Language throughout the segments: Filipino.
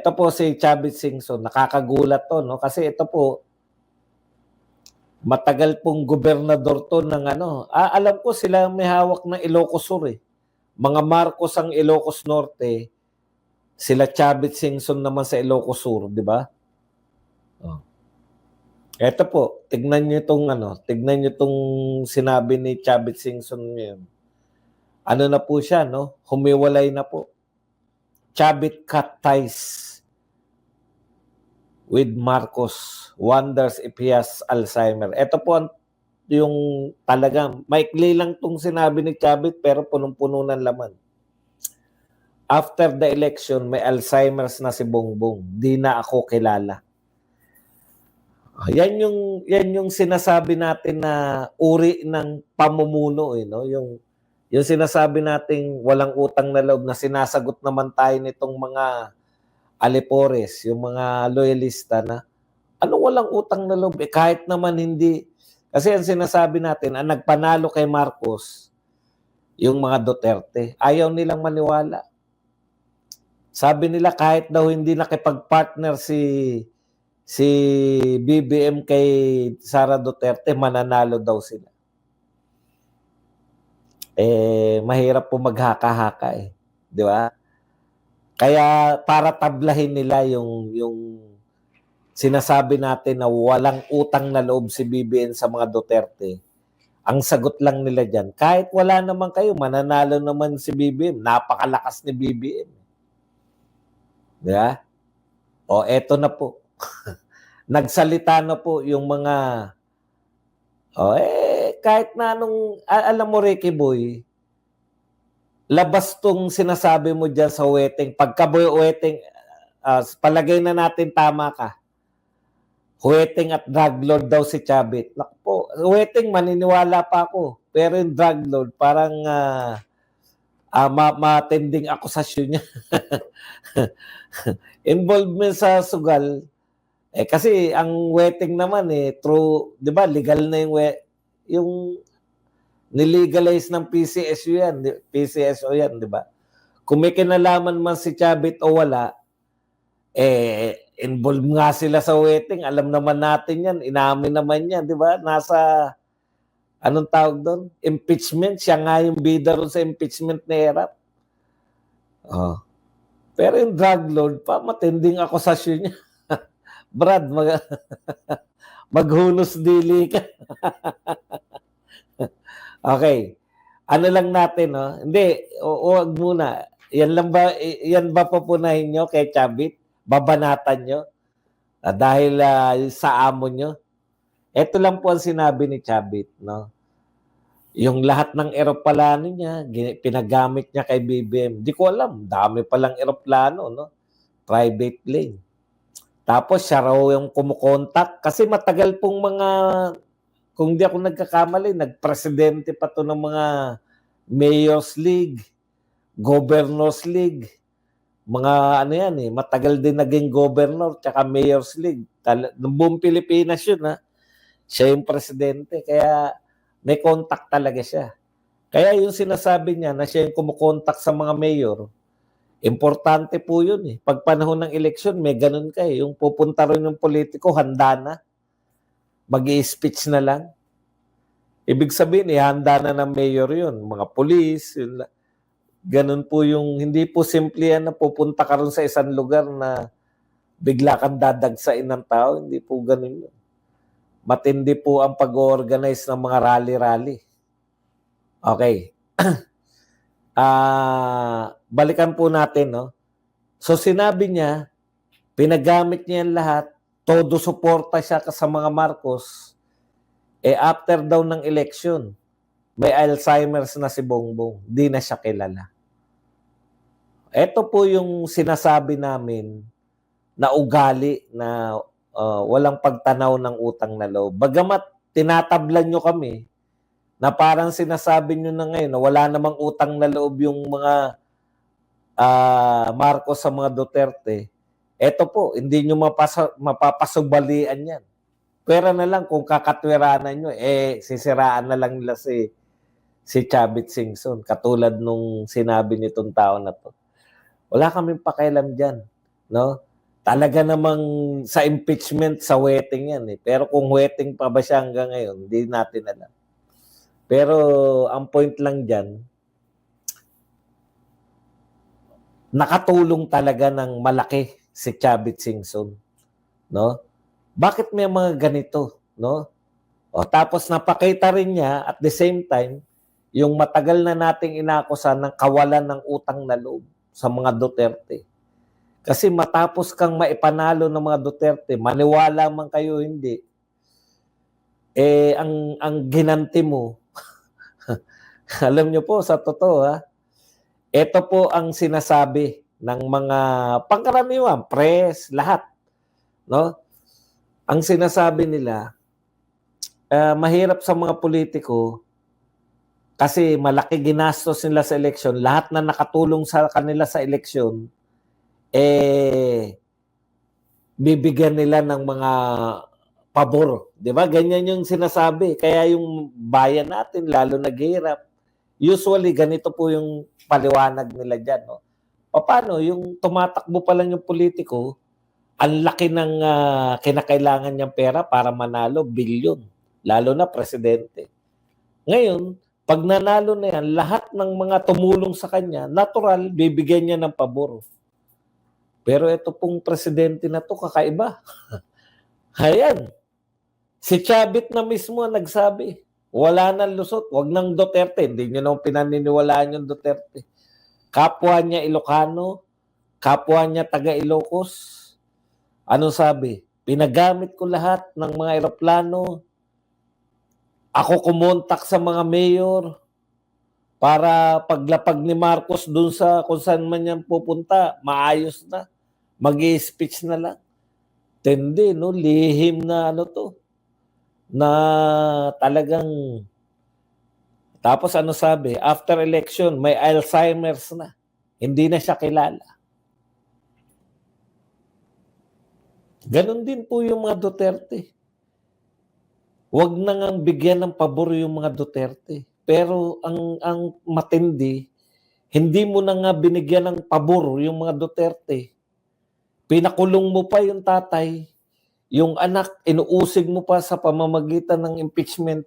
Ito po si Chavit Singson, nakakagulat 'to 'no, kasi ito po, matagal pong gobernador 'to ng ano, alam ko sila ang may hawak ng Ilocos Sur, eh. Mga Marcos ang Ilocos Norte, sila Chavit Singson naman sa Ilocos Sur, 'di ba? Oh. Eto po, tignan niyo 'tong sinabi ni Chavit Singson ngayon. Ano na po siya 'no, humiwalay na po. Chavit cut ties with Marcos, wonders if he has Alzheimer. Ito po yung talagang, maikli lang itong sinabi ni Chavit pero punong-puno ng laman. After the election, may Alzheimer's na si Bongbong. Di na ako kilala. Yan yung sinasabi natin na uri ng pamumuno, no? Yung sinasabi nating walang utang na loob na sinasagot naman tayo nitong mga alipores, yung mga loyalista na anong walang utang na loob? Kahit naman hindi, kasi ang sinasabi natin, ang nagpanalo kay Marcos, yung mga Duterte, ayaw nilang maniwala. Sabi nila kahit daw hindi nakipag-partner si BBM kay Sara Duterte, mananalo daw sila. Mahirap po maghaka-haka eh, di ba? Kaya para tablahin nila yung sinasabi natin na walang utang na loob si BBM sa mga Duterte, ang sagot lang nila dyan, kahit wala naman kayo, mananalo naman si BBM. Napakalakas ni BBM. Di ba? O eto na po. Nagsalita na po yung mga kahit na anong, alam mo Ricky Boy, labas tong sinasabi mo dyan sa wedding. Pagka wedding, palagay na natin tama ka. Wedding at drug lord daw si Chavit. Naku po, wedding maniniwala pa ako. Pero yung drug lord, parang matinding akusasyon niya. Involvement sa sugal. Kasi ang wedding naman through, 'di ba, legal na yung nilegalize ng PCSO yan, 'di ba? Kung may kinalaman man si Chavit o wala, involved nga sila sa wedding. Alam naman natin yan, inamin naman yan, 'di ba? Nasa anong tawag doon? Impeachment, siya nga yung bida ron sa impeachment ni Erap. Pero yung drug lord pa, matinding akusasyon niya. Brad, maghunos dili ka. Okay. Ano lang natin, no? Hindi, wag muna. Yan ba pupunahin nyo kay Chavit? Babanatan nyo? Dahil sa amo nyo? Ito lang po ang sinabi ni Chavit, no? Yung lahat ng eroplano niya, pinagamit niya kay BBM. Di ko alam, dami palang eroplano, no? Private plane. Tapos siya raw yung kumukontak kasi matagal pong mga, kung di ako nagkakamali, nagpresidente pa to ng mga Mayor's League, Governors League, mga ano yan matagal din naging governor tsaka Mayor's League. Ng buong Pilipinas yun siya yung presidente, kaya may contact talaga siya. Kaya yung sinasabi niya na siya yung kumukontak sa mga mayor, importante po yun Pag panahon ng eleksyon, may ganun yung pupunta rin yung politiko, handa na. Mag-i-speech na lang. Ibig sabihin, handa na ng mayor yun. Mga polis, yun. Ganun po yung, hindi po simple yan na pupunta ka rin sa isang lugar na bigla kang dadagsain ng tao. Hindi po ganun yun. Matindi po ang pag-organize ng mga rally-rally. Okay. Balikan po natin, no? So sinabi niya, pinagamit niya yan lahat, todo suporta siya sa mga Marcos, after daw ng election, may Alzheimer's na si Bongbong, di na siya kilala. Ito po yung sinasabi namin na ugali na walang pagtanaw ng utang na loob. Bagamat tinatablan nyo kami, na parang sinasabi nyo na ngayon na wala namang utang na loob yung mga Marcos sa mga Duterte, eto po, hindi nyo mapapasubalian yan. Pera na lang kung kakatwiranan nyo, sisiraan na lang nila si Chavit Singson, katulad nung sinabi nitong tao na to. Wala kaming pakialam dyan, no? Talaga namang sa impeachment, sa wetting yan eh. Pero kung wetting pa ba siya hanggang ngayon, hindi natin alam. Pero ang point lang dyan, nakatulong talaga ng malaki si Chavit Singson, no? Bakit may mga ganito, no? O tapos napakita rin niya at the same time yung matagal na nating inakusan ng kawalan ng utang na loob sa mga Duterte. Kasi matapos kang maipanalo ng mga Duterte, maniwala man kayo hindi, ang ginanti mo, alam niyo po sa totoo ito po ang sinasabi ng mga pangkaraniwan, press, lahat, no? Ang sinasabi nila, mahirap sa mga politiko kasi malaki ginastos nila sa eleksyon, lahat na nakatulong sa kanila sa eleksyon, bibigyan nila ng mga pabor. Di ba? Ganyan yung sinasabi. Kaya yung bayan natin, lalo naghihirap, usually ganito po yung paliwanag nila dyan. No? Paano? Yung tumatakbo pa lang yung politiko, ang laki ng kinakailangan niyang pera para manalo, bilyon. Lalo na presidente. Ngayon, pag nanalo na yan, lahat ng mga tumulong sa kanya, natural, bibigyan niya ng pabor. Pero ito pong presidente na to kakaiba. Ayan. Si Chavit na mismo ang nagsabi, wala nang lusot, wag nang Duterte. Hindi nyo nang pinaniniwalaan yung Duterte. Kapwa niya Ilocano, kapwa niya taga Ilocos. Ano sabi? Pinagamit ko lahat ng mga eroplano. Ako kumontak sa mga mayor para paglapag ni Marcos dun sa kung saan man yan pupunta, maayos na. Mag-i-speech na lang. Tindi, no? Lihim na ano to. Na talagang tapos ano sabi? After election, may Alzheimer's na. Hindi na siya kilala. Ganon din po yung mga Duterte. Huwag na ngang bigyan ng pabor yung mga Duterte. Pero ang matindi, hindi mo na nga binigyan ng pabor yung mga Duterte. Pinakulong mo pa yung tatay, yung anak, inuusig mo pa sa pamamagitan ng impeachment.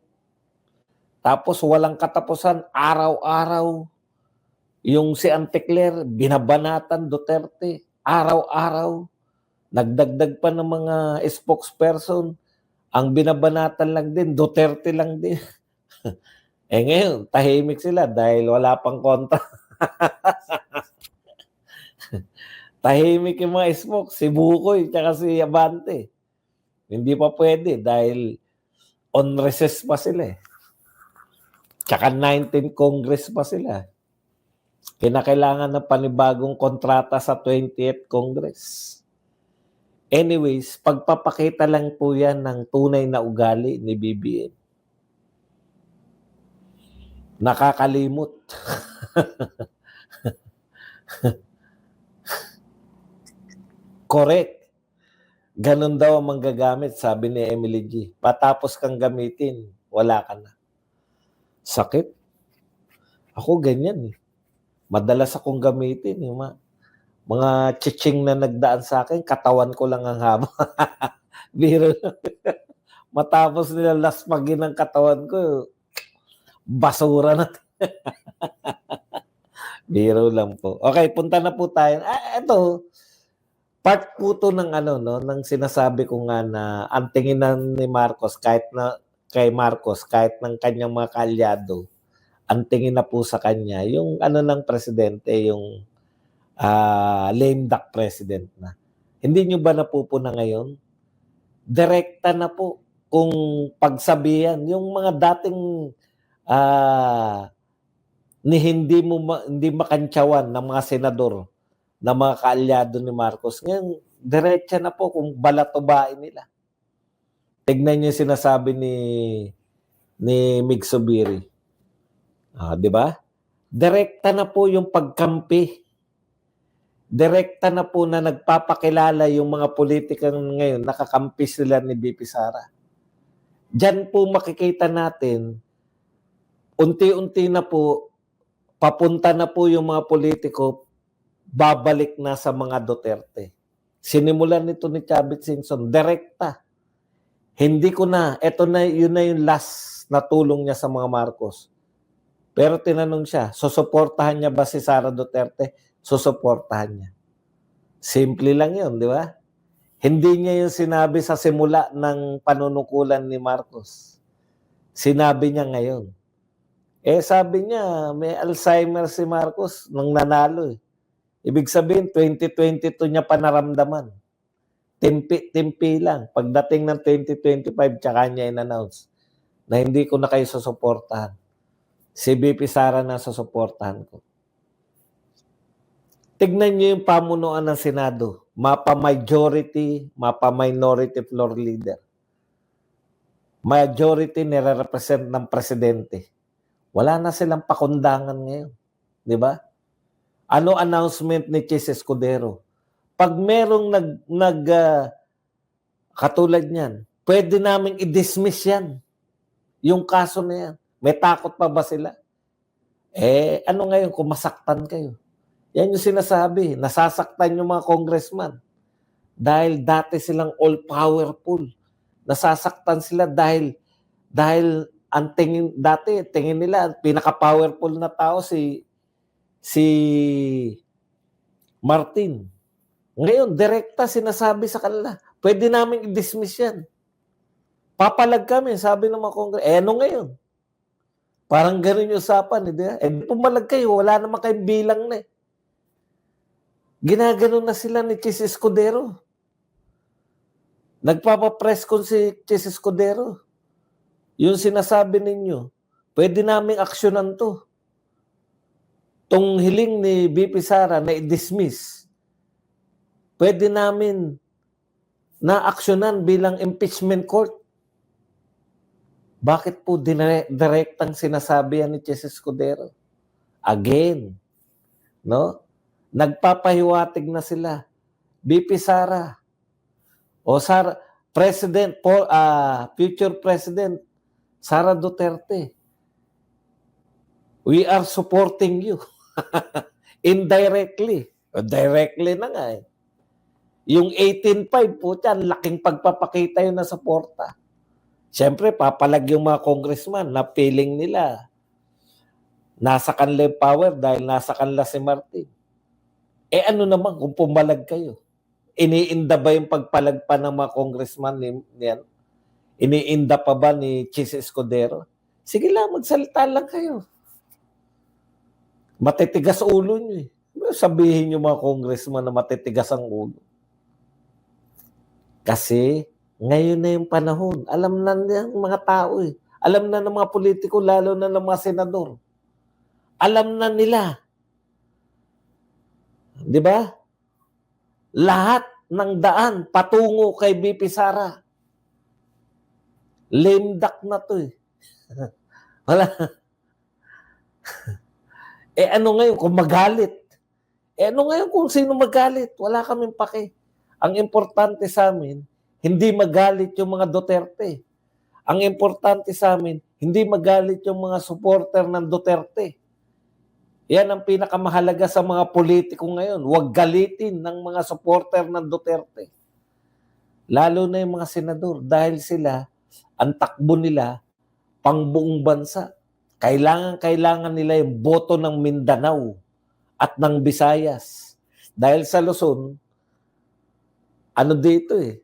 Tapos walang katapusan, araw-araw. Yung si Antecler, binabanatan Duterte, araw-araw. Nagdagdag pa ng mga spokesperson. Ang binabanatan lang din, Duterte lang din. Ngayon, tahimik sila dahil wala pang kontra. Tahimik yung mga spokes, si Bukoy, tsaka si Abante. Hindi pa pwede dahil on recess pa sila Tsaka 19 Congress pa sila. Kinakailangan ng panibagong kontrata sa 20th Congress. Anyways, pagpapakita lang po yan ng tunay na ugali ni BBM. Nakakalimot. Correct. Ganon daw ang manggagamit, sabi ni Emily G. Patapos kang gamitin, wala ka na. Sakit. Ako ganyan Madalas akong gamitin yung mga chiching na nagdaan sa akin, katawan ko lang ang haba. Biro. Matapos nila laspagin ang katawan ko, basura na. Biro lang po. Okay, punta na po tayo. Ito, part po to ng ng sinasabi ko nga na ang tingin ni Marcos kahit ng kanyang mga kaalyado, ang tingin na po sa kanya yung ng presidente, yung lame duck president na. Hindi nyo ba napupuna ngayon? Direkta na po kung pagsabihan, yung mga dating hindi makantsawan ng mga senador, ng mga kaalyado ni Marcos. Ngayon, diretsa na po kung balatobain nila. Tignan niyo yung sinasabi ni Mig Zubiri. Di ba? Direkta na po yung pagkampi. Direkta na po na nagpapakilala yung mga politikang ngayon, nakakampi sila ni BP Sara. Diyan po makikita natin, unti-unti na po, papunta na po yung mga politiko, babalik na sa mga Duterte. Sinimulan nito ni Chavit Singson, direkta. Hindi ko na, yun na yung last na tulong niya sa mga Marcos. Pero tinanong siya, susuportahan niya ba si Sara Duterte? Susuportahan niya. Simple lang yun, di ba? Hindi niya yung sinabi sa simula ng panunukulan ni Marcos. Sinabi niya ngayon. Sabi niya, may Alzheimer si Marcos nung nanalo. Ibig sabihin, 2022 niya pa naramdaman. Timpi lang. Pagdating ng 2025, tsaka niya in-announce na hindi ko na kayo susuportahan. Si VP Sara na susuportahan ko. Tignan niyo yung pamunuan ng Senado. Mapa-majority, mapa-minority floor leader. Majority nire-represent ng presidente. Wala na silang pakundangan ngayon. Di ba? Ano announcement ni Chis Escudero? Pag merong katulad niyan, pwede namin i-dismiss yan. Yung kaso na yan. May takot pa ba sila? Ano ngayon kung masaktan kayo? Yan yung sinasabi. Nasasaktan yung mga congressman. Dahil dati silang all-powerful. Nasasaktan sila dahil ang tingin nila, pinaka-powerful na tao si Martin. Ngayon, direkta sinasabi sa kanila, pwede namin i-dismiss yan. Papalag kami, sabi ng mga kongres. Ano ngayon? Parang ganun yung usapan. Pumalag kayo, wala naman kayong bilang na. Ginaganon na sila ni Chis Escudero. Nagpapapress con si Chis Escudero. Yung sinasabi ninyo, pwede namin aksyonan to. Tong hiling ni VP Sara na i-dismiss, pwede namin na-aksyonan bilang impeachment court. Bakit po direktang sinasabi yan ni Chis Escudero? Again, no? Nagpapahiwatig na sila. VP Sara, o Sara, future President Sara Duterte, we are supporting you. Indirectly. O directly na nga eh. Yung 18.5 po yan, laking pagpapakita yun na suporta. Siyempre, papalag yung mga congressman na feeling nila nasa kanila yung power dahil nasa kanila si Martin. Ano naman kung pumalag kayo? Iniinda ba yung pagpalag pa ng mga congressman niyan? Iniinda pa ba ni Chis Escudero? Sige lang, magsalita lang kayo. Matitigas ulo nyo eh. Sabihin nyo mga congressman na matitigas ang ulo. Kasi ngayon na yung panahon. Alam na ng mga tao eh. Alam na ng mga politiko, lalo na ng mga senador. Alam na nila. Di ba? Lahat ng daan patungo kay VP Sara. Lame duck na to eh. Wala. Ano ngayon kung magalit? Ano ngayon kung sino magalit? Wala kaming pake. Ang importante sa amin, hindi magalit yung mga Duterte. Ang importante sa amin, hindi magalit yung mga supporter ng Duterte. Yan ang pinakamahalaga sa mga politiko ngayon. Huwag galitin ng mga supporter ng Duterte. Lalo na yung mga senador dahil sila, ang takbo nila, pang buong bansa. Kailangan nila yung boto ng Mindanao at ng Visayas. Dahil sa Luzon, ano dito eh,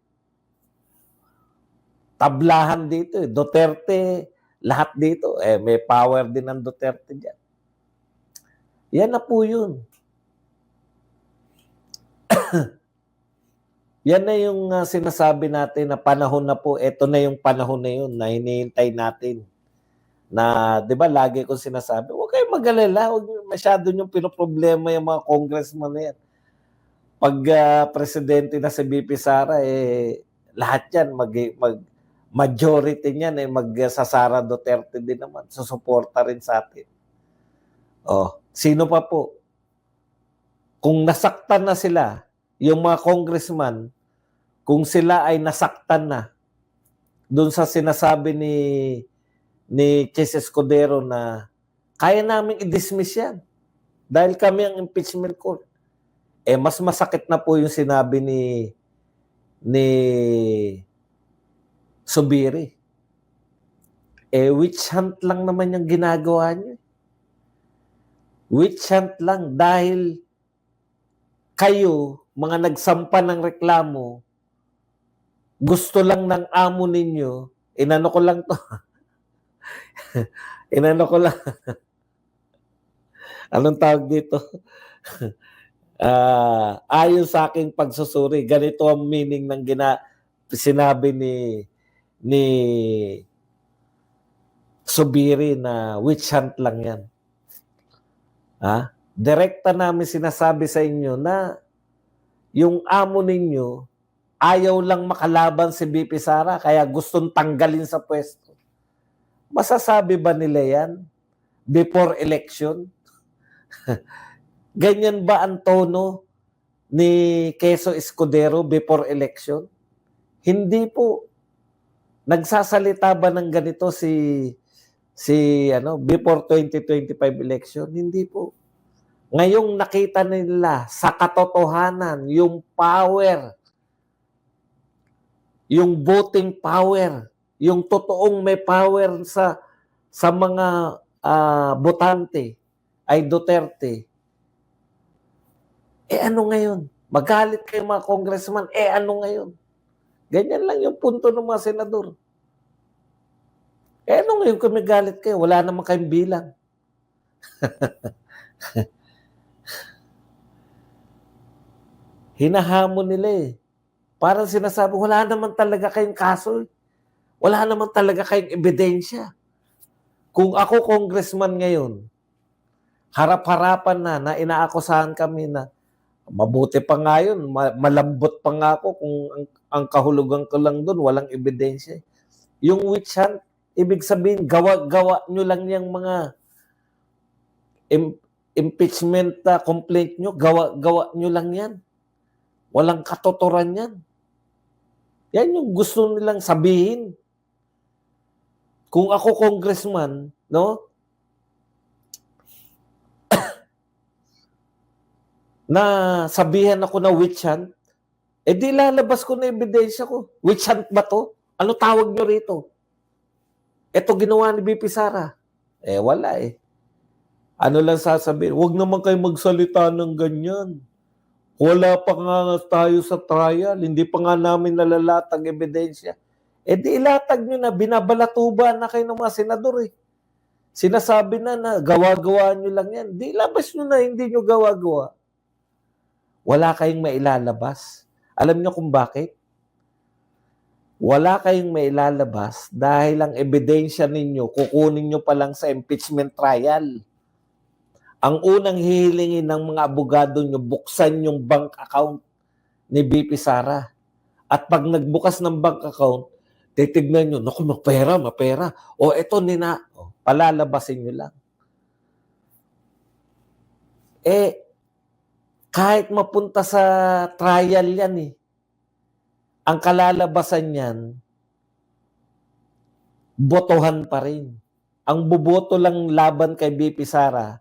tablahan dito eh. Duterte, lahat dito. May power din ng Duterte dyan. Yan na po yun. Yan na yung sinasabi natin na panahon na po. Ito na yung panahon na yun na hinihintay natin. Na, di ba, lagi kong sinasabi, huwag kayong mag-alala, huwag masyado yung pinoproblema yung mga congressman na yan. Pag presidente na si VP Sara, lahat yan, majority niyan, sa Sara Duterte din naman, susuporta rin sa atin. Sino pa po? Kung nasaktan na sila, yung mga congressman, kung sila ay nasaktan na, dun sa sinasabi ni Chis Escudero na kaya namin i-dismiss yan dahil kami ang impeachment court. Eh, mas masakit na po yung sinabi ni Zubiri. Eh, witch hunt lang naman yung ginagawa niyo. Witch hunt lang dahil kayo, mga nagsampa ng reklamo, gusto lang ng amo ninyo, inano ko lang to, inano ko lang, anong tawag dito? Ayon sa aking pagsusuri, ganito ang meaning ng sinabi ni Zubiri na witch hunt lang yan. Direkta namin sinasabi sa inyo na yung amo ninyo ayaw lang makalaban si BP Sara kaya gustong tanggalin sa pwesto. Masasabi ba nila yan before election? Ganyan ba ang tono ni Quezon Escudero before election? Hindi po. Nagsasalita ba ng ganito si before 2025 election? Hindi po. Ngayong nakita nila sa katotohanan yung power, yung voting power, yung totoong may power sa mga botante ay Duterte. Eh ano ngayon? Magalit kayo mga congressman, eh ano ngayon? Ganyan lang yung punto ng mga senador. Eh ano ngayon kung may galit kayo? Wala naman kayong bilang. Hinahamon nila eh. Parang sinasabi, wala naman talaga kayong kaso. Wala naman talaga kayong ebidensya. Kung ako congressman ngayon, harap-harapan na inaakusahan kami na mabuti pa nga yun, malambot pa nga ako kung ang kahulugan ko lang doon, walang ebidensya. Yung witch hunt, ibig sabihin, gawa-gawa nyo lang yung mga impeachment complaint nyo, gawa-gawa nyo lang yan. Walang katotoran yan. Yan yung gusto nilang sabihin. Kung ako congressman, no? Na sabihan ako na witch hunt, eh di lalabas ko na ebidensya ko. Witch hunt ba to? Ano tawag nyo rito? Ito ginawa ni BP Sara. Eh wala eh. Ano lang sasabihin? Huwag naman kayo magsalita ng ganyan. Wala pa nga tayo sa trial, hindi pa nga namin nalalatag ebidensya. Eh di ilatag nyo na, binabalatuba na kayo ng mga senador eh. Sinasabi na gawa-gawa nyo lang yan. Di labas nyo na, hindi nyo gawa-gawa. Wala kayong mailalabas. Alam nyo kung bakit? Wala kayong mailalabas dahil ang ebidensya ninyo, kukunin nyo pa lang sa impeachment trial. Ang unang hihilingin ng mga abogado nyo, buksan yung bank account ni BP Sara. At pag nagbukas ng bank account, titignan nyo, naku, mapera. O eto palalabasin nyo lang. Eh, kahit mapunta sa trial yan eh, ang kalalabasan yan, botohan pa rin. Ang buboto lang laban kay BP Sara,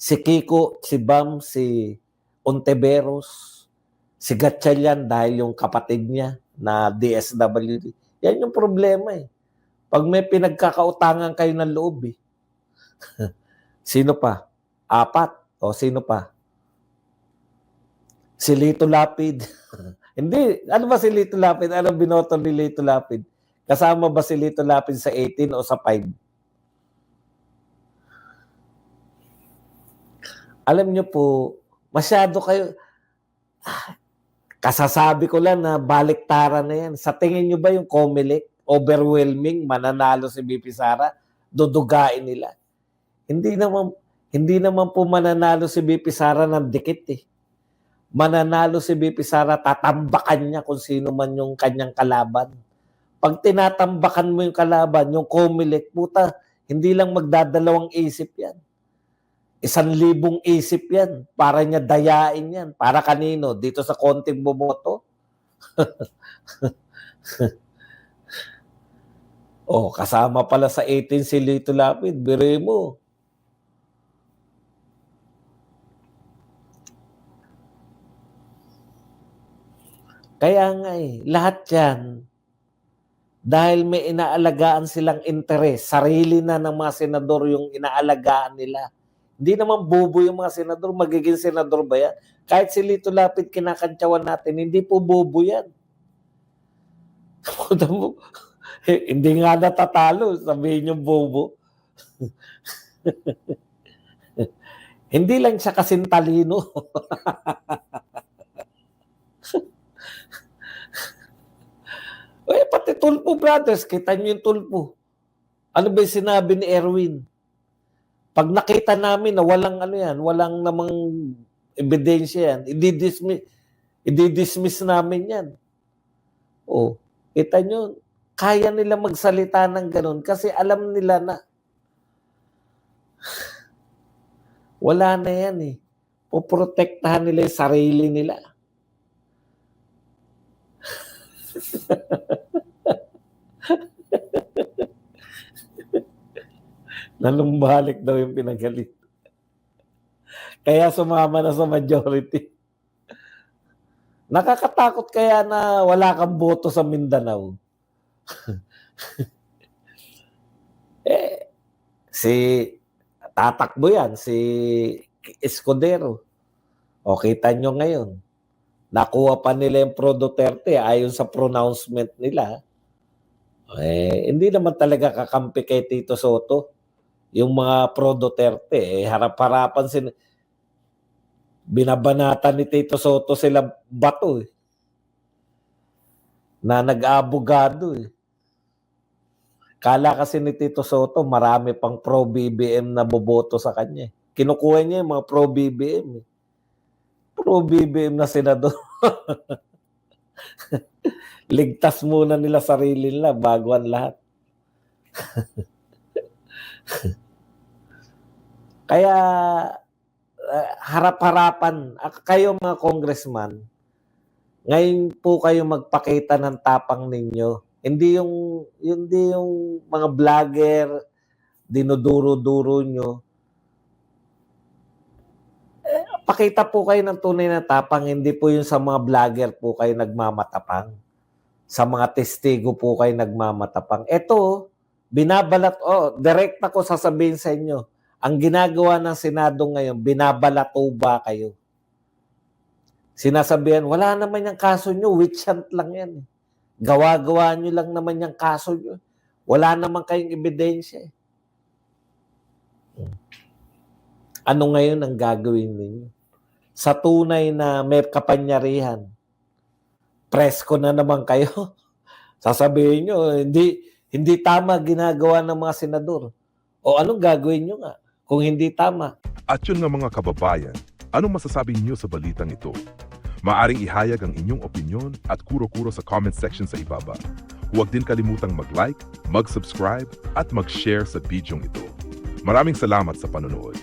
si Kiko, si Bam, si Ontiveros, si Gatchalian dahil yung kapatid niya na DSWD. Yan yung problema eh. Pag may pinagkakautangan kayo ng loob eh. Sino pa? 4 o sino pa? Si Lito Lapid. Hindi. Ano ba si Lito Lapid? Ano binoto ni Lito Lapid? Kasama ba si Lito Lapid sa 18 o sa 5? Alam nyo po, masyado kayo, kasasabi ko lang na baliktaran na yan. Sa tingin nyo ba yung COMELEC, overwhelming, mananalo si BP Sara, dudugain nila? Hindi naman po mananalo si BP Sara ng dikit eh. Mananalo si BP Sara, tatambakan niya kung sino man yung kanyang kalaban. Pag tinatambakan mo yung kalaban, yung COMELEC, puta, hindi lang magdadalawang isip yan. 1,000 isip yan. Para niya dayain yan. Para kanino? Dito sa konting bumoto? Kasama pala sa 18 si Lito Lapid. Bire mo. Kaya nga lahat yan, dahil may inaalagaan silang interes, sarili na ng mga senador yung inaalagaan nila. Hindi naman bobo yung mga senador, magiging senador ba yan? Kahit si Lito Lapid kinakantsawan natin, hindi po bobo yan. Hindi nga natatalo, sabihin yung bobo. Hindi lang siya kasing talino. Pati Tulfo Brothers, kita niyo yung Tulfo. Ano ba yung sinabi ni Erwin? Pag nakita namin na walang walang namang ebidensya yan, i-dismiss namin yan. Kita nyo, kaya nila magsalita ng ganun kasi alam nila na wala na yan Poprotektahan nila yung sarili nila. Nalumbalik daw yung pinagalit. Kaya sumama na sa majority. Nakakatakot kaya na wala kang boto sa Mindanao. Tatakbo yan, si Escudero. Kita nyo ngayon. Nakuha pa nila yung pro Duterte ayon sa pronouncement nila. Hindi naman talaga kakampi kay Tito Soto. Yung mga pro Duterte, harap-harapan binabanatan ni Tito Soto sila bato na nag-abogado Kala kasi ni Tito Soto marami pang pro-BBM na boboto sa kanya. Kinukuha niya yung mga pro-BBM. Pro-BBM na senador. Ligtas muna nila sarili nila bago ang lahat. Kaya harap-harapan kayo mga congressman, ngayon po kayo magpakita ng tapang ninyo. Hindi yung mga vlogger dinuduro-duro nyo. Pakita po kayo ng tunay na tapang, hindi po yung sa mga vlogger po kayo nagmamatapang. Sa mga testigo po kayo nagmamatapang. Ito, binabalat, direct ako sasabihin sa inyo, ang ginagawa ng Senado ngayon, binabalato ba kayo? Sinasabihan, wala naman yung kaso nyo, witch hunt lang yan. Gawa-gawa nyo lang naman yung kaso nyo. Wala naman kayong ebidensya. Ano ngayon ang gagawin ninyo? Sa tunay na may kapanyarihan, presko na naman kayo. Sasabihin nyo, hindi tama ginagawa ng mga senador. O anong gagawin nyo nga kung hindi tama? At yun nga mga kababayan, anong masasabi niyo sa balitang ito? Maaring ihayag ang inyong opinyon at kuro-kuro sa comment section sa ibaba. Huwag din kalimutang mag-like, mag-subscribe at mag-share sa bidyong ito. Maraming salamat sa panonood.